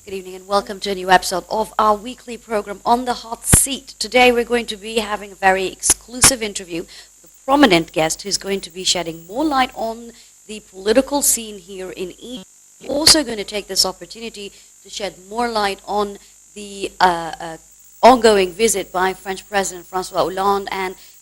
Good evening and welcome to a new episode of our weekly program On the Hot Seat. Today we're going to be having a very exclusive interview with a prominent guest who's going to be shedding more light on the political scene here in Egypt. We're also going to take this opportunity to shed more light on the ongoing visit by French President François Hollande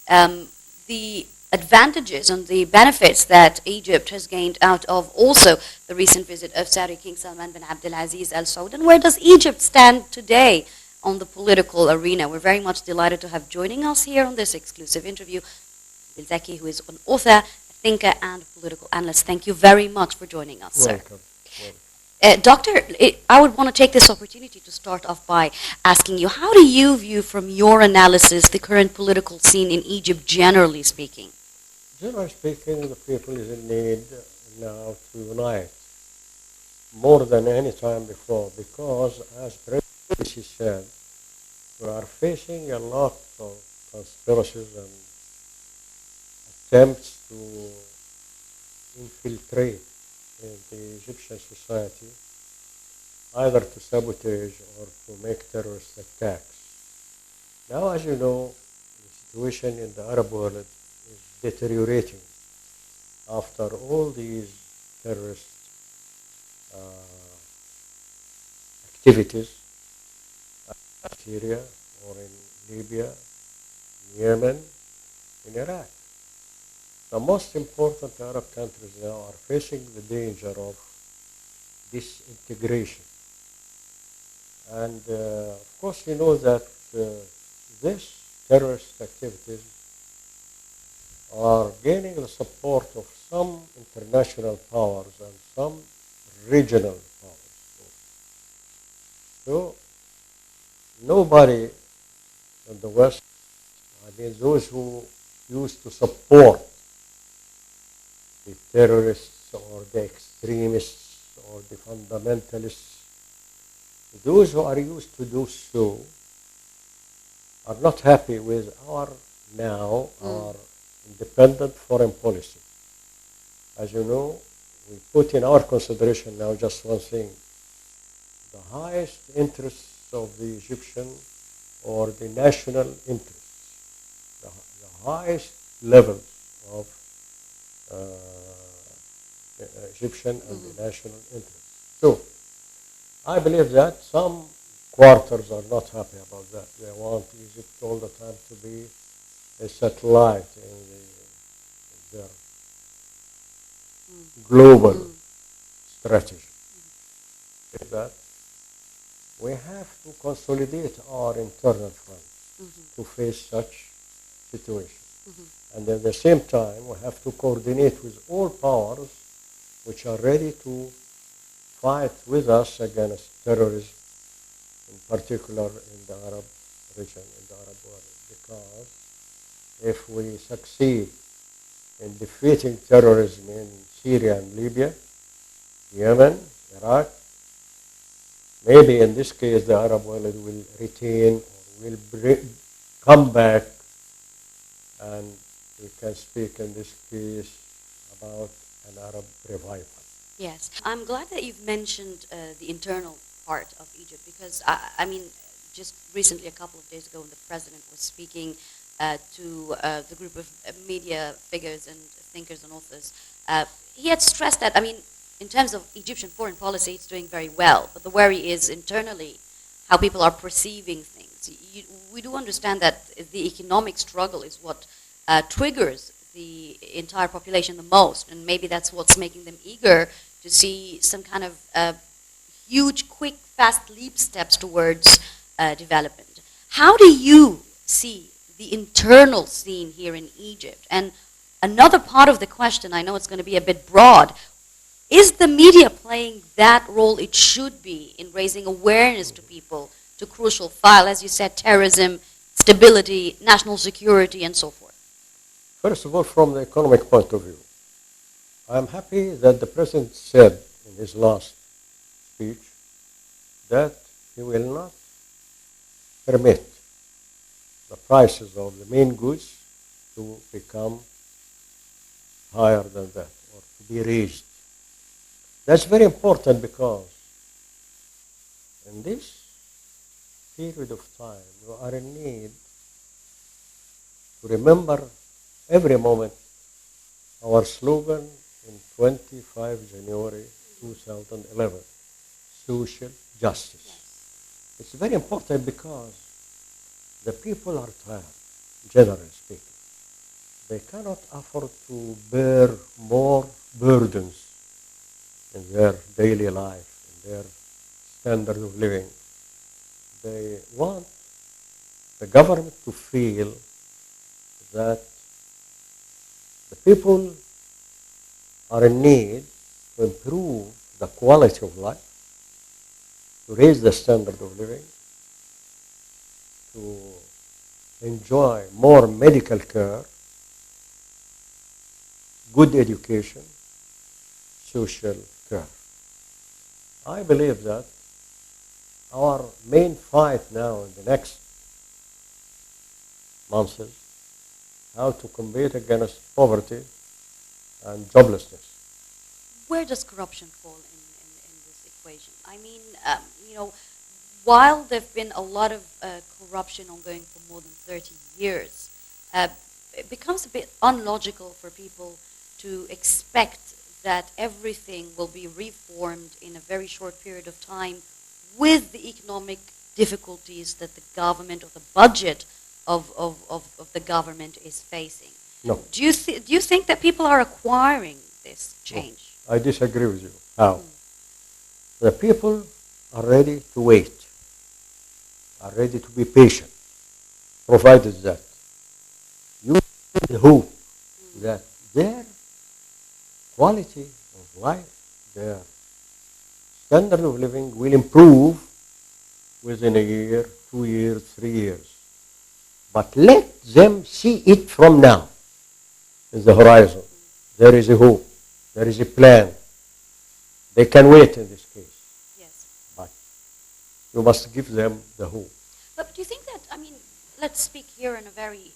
and the advantages and the benefits that Egypt has gained out of also the recent visit of Saudi King Salman bin Abdulaziz Al Saud. And where does Egypt stand today on the political arena? We're very much delighted to have joining us here on this exclusive interview Zaki, who is an author, a thinker, and a political analyst. Thank you very much for joining us, sir. Welcome. Doctor, I would want to take this opportunity to start off by asking you, how do you view from your analysis the current political scene in Egypt, generally speaking? Generally speaking, the people is in need now to unite more than any time before because, as previously said, we are facing a lot of conspiracies and attempts to infiltrate in the Egyptian society, either to sabotage or to make terrorist attacks. Now, as you know, the situation in the Arab world is deteriorating after all these terrorist activities in Syria or in Libya, in Yemen, in Iraq. The most important Arab countries now are facing the danger of disintegration. And of course, you know that this terrorist activities are gaining the support of some international powers and some regional powers. So nobody in the West, I mean those who used to support the terrorists or the extremists or the fundamentalists, those who are used to do so are not happy with our independent foreign policy. As you know, we put in our consideration now just one thing: the highest interests of the Egyptian or the national interests, the highest levels of Egyptian and the national interests. So, I believe that some quarters are not happy about that. They want Egypt all the time to be a satellite in their global strategy. That we have to consolidate our internal front to face such situation. And at the same time, we have to coordinate with all powers which are ready to fight with us against terrorism, in particular in the Arab region, in the Arab world. Because if we succeed in defeating terrorism in Syria and Libya, Yemen, Iraq, maybe in this case the Arab world will retain or will come back, and we can speak in this case about an Arab revival. Yes, I'm glad that you've mentioned the internal part of Egypt because, I mean, just recently, a couple of days ago, when the president was speaking to the group of media figures and thinkers and authors, he had stressed that, I mean, in terms of Egyptian foreign policy, it's doing very well, but the worry is internally how people are perceiving things. We do understand that the economic struggle is what triggers the entire population the most, and maybe that's what's making them eager to see some kind of huge, quick, fast leap steps towards development. How do you see the internal scene here in Egypt? And another part of the question, I know it's going to be a bit broad, is the media playing that role it should be in raising awareness to people to crucial files, as you said, terrorism, stability, national security, and so forth? First of all, from the economic point of view, I'm happy that the President said in his last speech that he will not permit the prices of the main goods to become higher than that or to be raised. That's very important because In this period of time, you are in need to remember every moment our slogan in 25 January 2011, social justice. It's very important because the people are tired, generally speaking. They cannot afford to bear more burdens in their daily life, in their standard of living. They want the government to feel that the people are in need to improve the quality of life, to raise the standard of living, to enjoy more medical care, good education, social care. I believe that our main fight now in the next months is how to combat against poverty and joblessness. Where does corruption fall in this equation? I mean, while there have been a lot of corruption ongoing for more than 30 years, it becomes a bit unlogical for people to expect that everything will be reformed in a very short period of time with the economic difficulties that the government or the budget of the government is facing. No. Do you think that people are acquiring this change? No, I disagree with you. How? The people are ready to wait, are ready to be patient, provided that you hope that their quality of life, their standard of living will improve within a year, 2 years, 3 years. But let them see it from now in the horizon. There is a hope. There is a plan. They can wait in this case. Yes. But you must give them the hope. But do you think that, I mean, let's speak here in a very,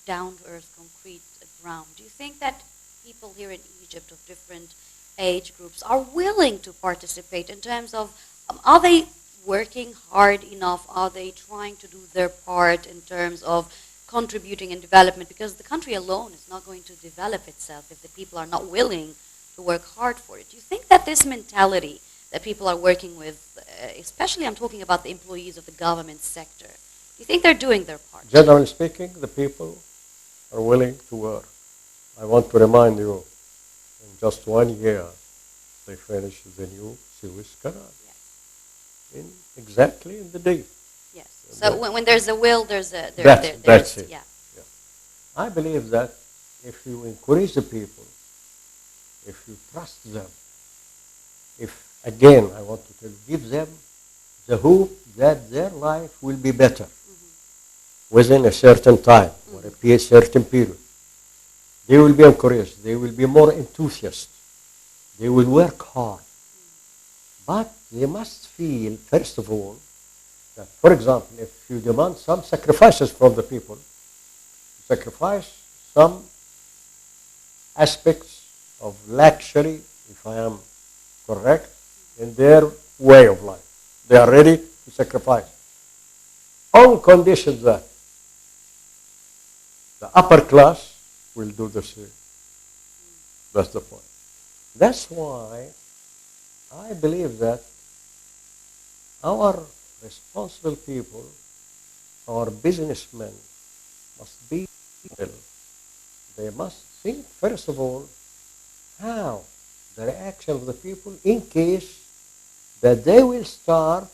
down-to-earth, concrete ground. Do you think that people here in Egypt of different age groups are willing to participate in terms of, are they working hard enough? Are they trying to do their part in terms of contributing in development? Because the country alone is not going to develop itself if the people are not willing to work hard for it. Do you think that this mentality that people are working with, especially I'm talking about the employees of the government sector, do you think they're doing their part? Generally speaking, the people are willing to work. I want to remind you, in just 1 year, they finished the new Suez Canal. Yes. Exactly in the day. Yes. So when there's a will, there's a... That's it. Yeah. Yeah. I believe that if you encourage the people, if you trust them, if, again, I want to tell you, give them the hope that their life will be better within a certain time or a certain period, they will be encouraged. They will be more enthusiastic. They will work hard. But they must feel, first of all, that, for example, if you demand some sacrifices from the people, sacrifice some aspects of luxury, if I am correct, in their way of life. They are ready to sacrifice. On condition that the upper class will do the same. That's the point. That's why I believe that our responsible people, our businessmen, must be people. They must think, first of all, how the reaction of the people in case that they will start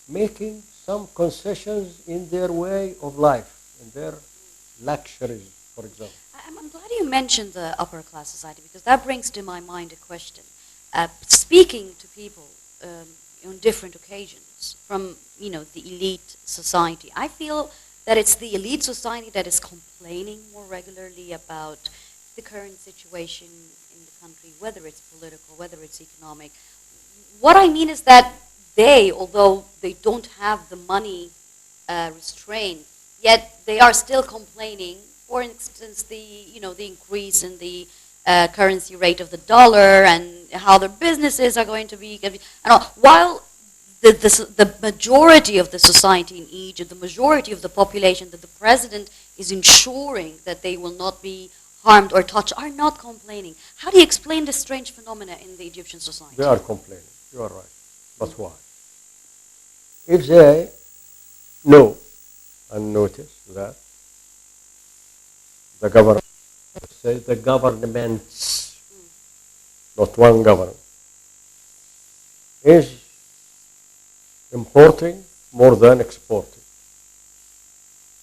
making some concessions in their way of life, in their luxuries, for example. I'm glad you mentioned the upper class society because that brings to my mind a question. Speaking to people on different occasions from, the elite society, I feel that it's the elite society that is complaining more regularly about the current situation in the country, whether it's political, whether it's economic. What I mean is that they, although they don't have the money restraint, yet they are still complaining. For instance, the increase in the currency rate of the dollar and how their businesses are going to be. And while the majority of the society in Egypt, the majority of the population that the president is ensuring that they will not be harmed or touched, are not complaining. How do you explain this strange phenomena in the Egyptian society? They are complaining. You are right. But why? If they know and notice that the government, say the governments, not one government, is importing more than exporting,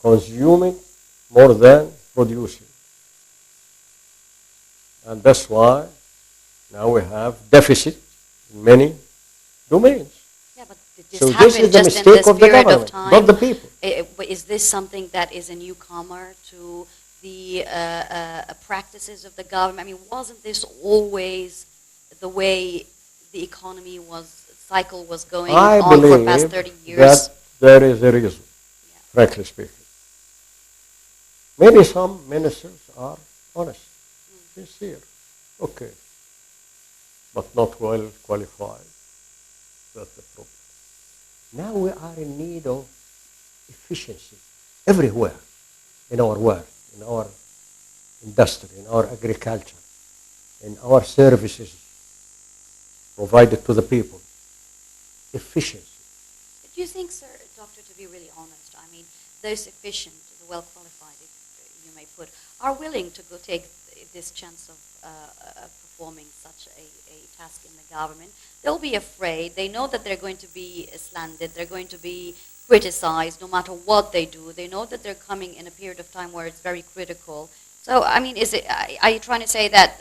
consuming more than producing. And that's why now we have deficit in many domains. Yeah, but did So this this happen is the just in mistake this of the period of government, time? not the people. Is this something that is a newcomer to the practices of the government? I mean, wasn't this always the way the economy cycle was going I on for the past believe 30 years? that there is a reason, frankly speaking. Maybe some ministers are honest, sincere, okay, but not well qualified. That's the problem. Now we are in need of efficiency everywhere, in our work, in our industry, in our agriculture, in our services provided to the people. Efficiency. Do you think, sir, doctor, to be really honest, I mean, those efficient, the well-qualified, if you may put, are willing to go take this chance of performing such a task in the government? They'll be afraid. They know that they're going to be slandered. They're going to be criticized no matter what they do. They know that they're coming in a period of time where it's very critical. So, I mean, are you trying to say that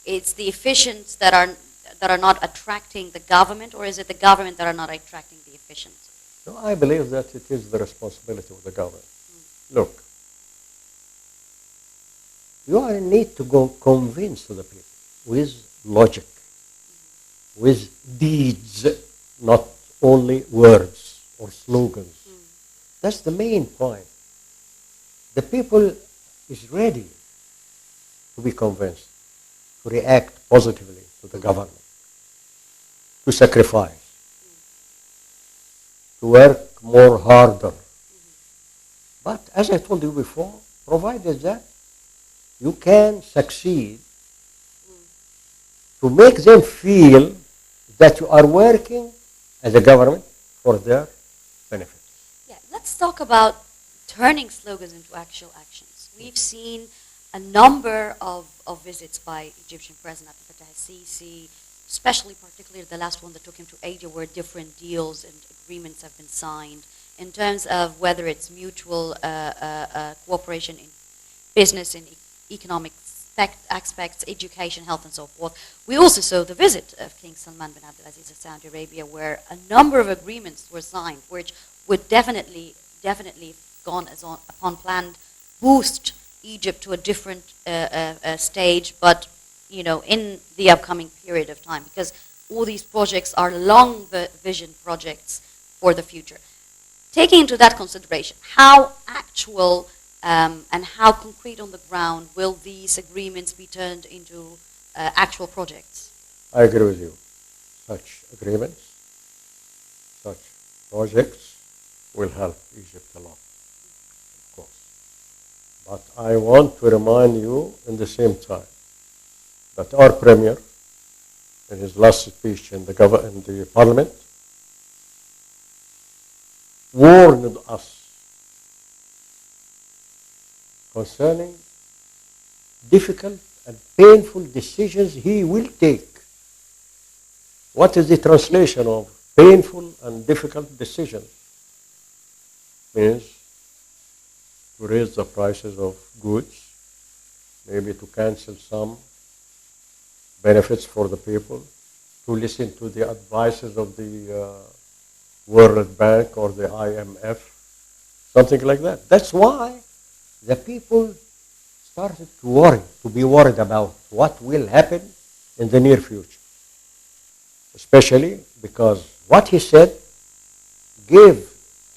it's the efficients that are not attracting the government, or is it the government that are not attracting the efficients? No, I believe that it is the responsibility of the government. Look, you are in need to go convince the people with logic, with deeds, not only words or slogans. That's the main point. The people is ready to be convinced, to react positively to the government, to sacrifice, to work more harder. But as I told you before, provided that you can succeed to make them feel that you are working as a government for their benefit. Yeah, let's talk about turning slogans into actual actions. We've seen a number of visits by Egyptian President Abdel Fattah al-Sisi, especially particularly the last one that took him to Asia, where different deals and agreements have been signed in terms of whether it's mutual cooperation in business and economic aspects, education, health, and so forth. We also saw the visit of King Salman bin Abdulaziz of Saudi Arabia, where a number of agreements were signed, which would definitely, gone as upon planned, boost Egypt to a different stage, but in the upcoming period of time, because all these projects are long vision projects for the future. Taking into that consideration, how actual and how concrete on the ground will these agreements be turned into actual projects? I agree with you. Such agreements, such projects will help Egypt a lot, of course. But I want to remind you in the same time that our Premier, in his last speech in the Parliament, warned us concerning difficult and painful decisions he will take. What is the translation of painful and difficult decisions? Means to raise the prices of goods, maybe to cancel some benefits for the people, to listen to the advices of the World Bank or the IMF, something like that. That's why the people started to be worried about what will happen in the near future. Especially because what he said gave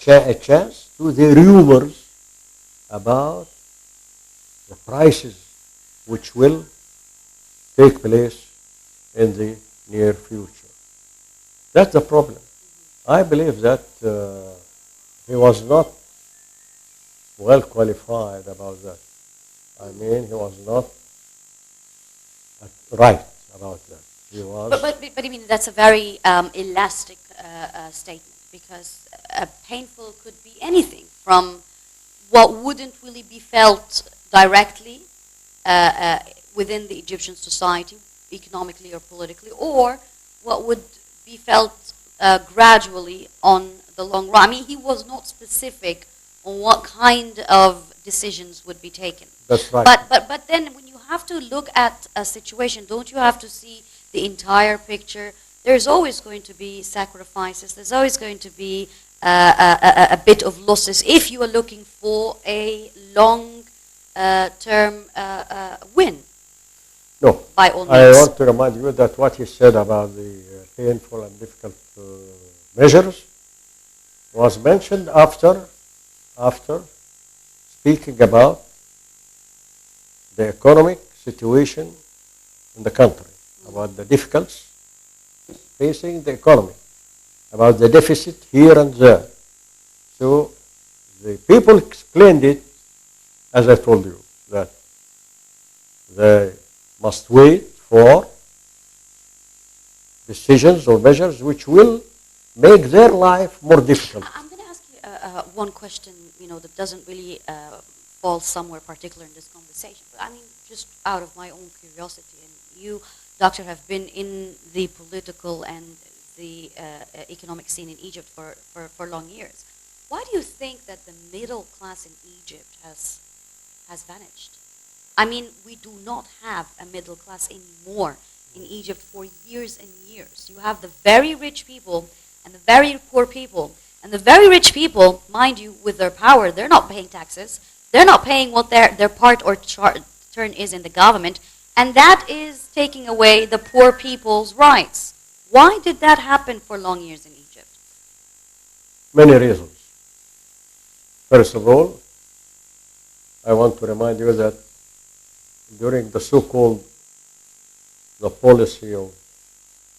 a chance to the rumors about the prices which will take place in the near future. That's the problem. I believe that he was not well qualified about that. I mean, he was not right about that. He was. But I mean, that's a very elastic statement, because painful could be anything from what wouldn't really be felt directly within the Egyptian society, economically or politically, or what would be felt gradually on the long run. I mean, he was not specific on what kind of decisions would be taken. That's right. But then when you have to look at a situation, don't you have to see the entire picture? There's always going to be sacrifices. There's always going to be a bit of losses if you are looking for a long-term win. No, by all I means. want to remind you that what he said about the painful and difficult measures was mentioned after speaking about the economic situation in the country, about the difficulties facing the economy, about the deficit here and there. So the people explained it, as I told you, that they must wait for decisions or measures which will make their life more difficult. I'm going to ask you one question, that doesn't really fall somewhere particular in this conversation. But I mean, just out of my own curiosity, and you, Doctor, have been in the political and the economic scene in Egypt for long years. Why do you think that the middle class in Egypt has vanished? I mean, we do not have a middle class anymore in Egypt for years and years. You have the very rich people and the very poor people. And the very rich people, mind you, with their power, they're not paying taxes. They're not paying what their part or turn is in the government. And that is taking away the poor people's rights. Why did that happen for long years in Egypt? Many reasons. First of all, I want to remind you that during the so-called the policy of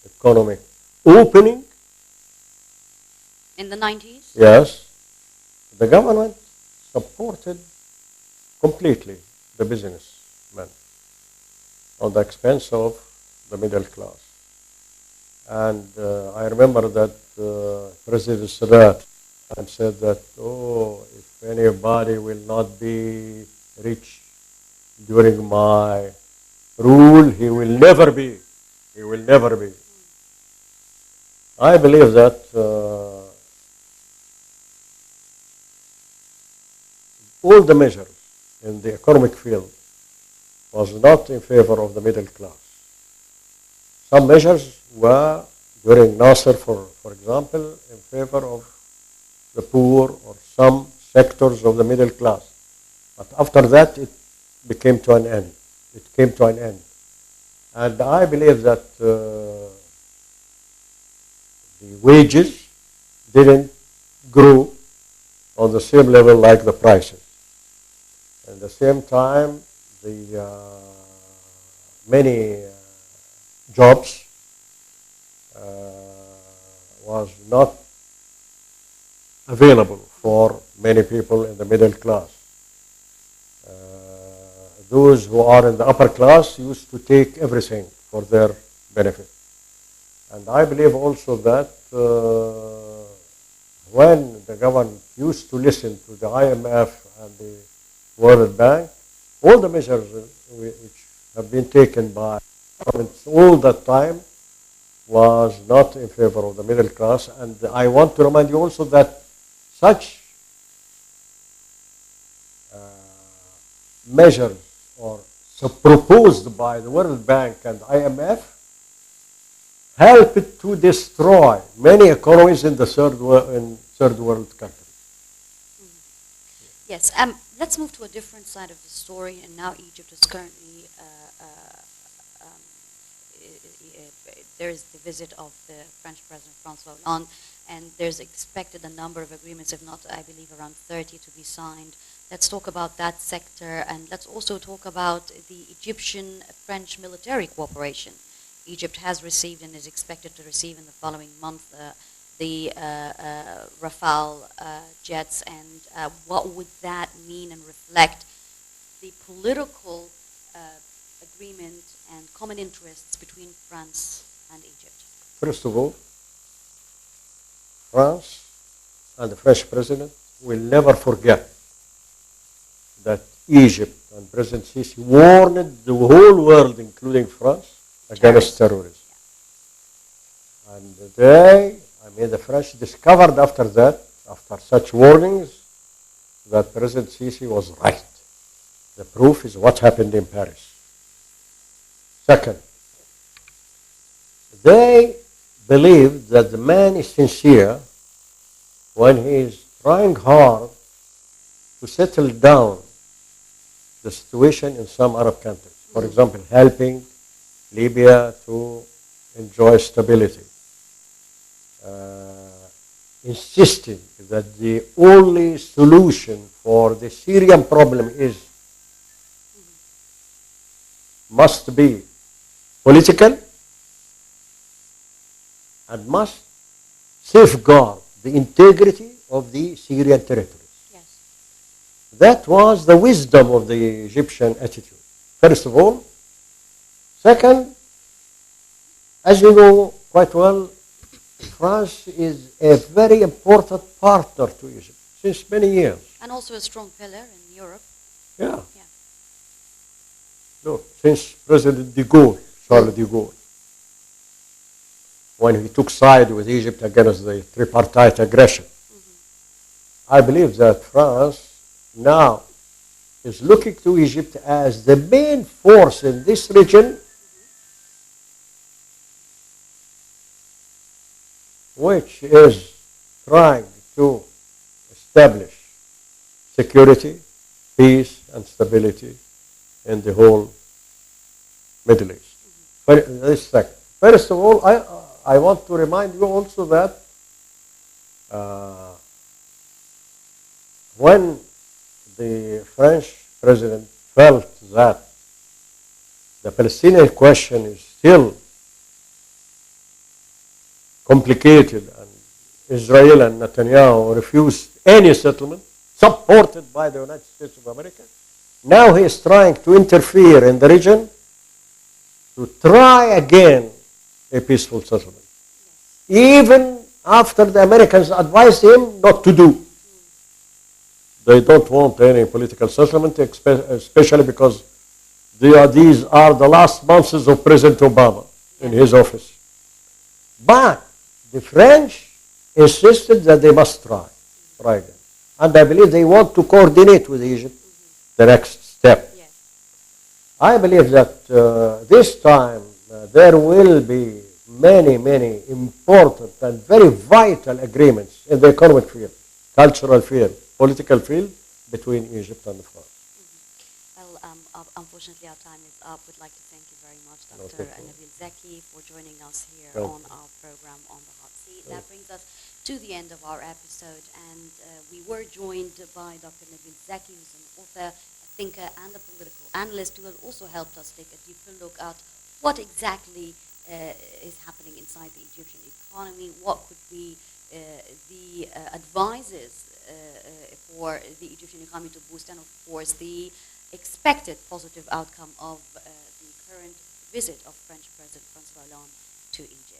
economic opening, in the 90s? Yes, the government supported completely the businessmen on the expense of the middle class. And I remember that President Sadat said that, if anybody will not be rich during my rule, he will never be. He will never be. I believe that all the measures in the economic field was not in favor of the middle class. Some measures were, during Nasser, for example, in favor of the poor or some sectors of the middle class. But after that, it came to an end. And I believe that the wages didn't grow on the same level like the prices. At the same time, the many jobs was not available for many people in the middle class. Those who are in the upper class used to take everything for their benefit. And I believe also that when the government used to listen to the IMF and the World Bank, all the measures which have been taken by governments all that time was not in favor of the middle class. And I want to remind you also that such measures or proposed by the World Bank and IMF helped to destroy many economies in the third world countries. Yes. Let's move to a different side of the story. And now Egypt is currently there is the visit of the French President François Hollande, and there's expected a number of agreements, if not, I believe, around 30 to be signed. Let's talk about that sector, and let's also talk about the Egyptian-French military cooperation. Egypt has received and is expected to receive in the following month the Rafale jets, and what would that mean and reflect the political agreement and common interests between France and Egypt? First of all, France and the French president will never forget that Egypt and President Sisi warned the whole world, including France, against terrorism. And the French discovered after that, after such warnings, that President Sisi was right. The proof is what happened in Paris. Second, they believe that the man is sincere when he is trying hard to settle down the situation in some Arab countries. For example, helping Libya to enjoy stability. Insisting that the only solution for the Syrian problem must be political and must safeguard the integrity of the Syrian territories. Yes. That was the wisdom of the Egyptian attitude, first of all. Second, as you know quite well, France is a very important partner to Egypt since many years. And also a strong pillar in Europe. Yeah. Look, since President de Gaulle, Charles de Gaulle, when he took side with Egypt against the tripartite aggression, I believe that France now is looking to Egypt as the main force in this region, which is trying to establish security, peace, and stability in the whole Middle East. First of all, I want to remind you also that when the French president felt that the Palestinian question is still complicated and Israel and Netanyahu refused any settlement supported by the United States of America, now he is trying to interfere in the region to try again a peaceful settlement, even after the Americans advised him not to do. They don't want any political settlement, especially because these are the last months of President Obama in his office. But the French insisted that they must try again. And I believe they want to coordinate with Egypt the next step. Yes. I believe that this time there will be many, many important and very vital agreements in the economic field, cultural field, political field between Egypt and France. Well, unfortunately, our time is up. We'd like to thank you very much, Dr. Nabil Zeki, for joining us here on our program On the Hot Seat. That brings us to the end of our episode, and we were joined by Dr. Nabil Zeki, who's an author, a thinker, and a political analyst, who has also helped us take a deeper look at what exactly is happening inside the Egyptian economy, what could be the advices for the Egyptian economy to boost, and of course the expected positive outcome of the current visit of French President François Hollande to Egypt.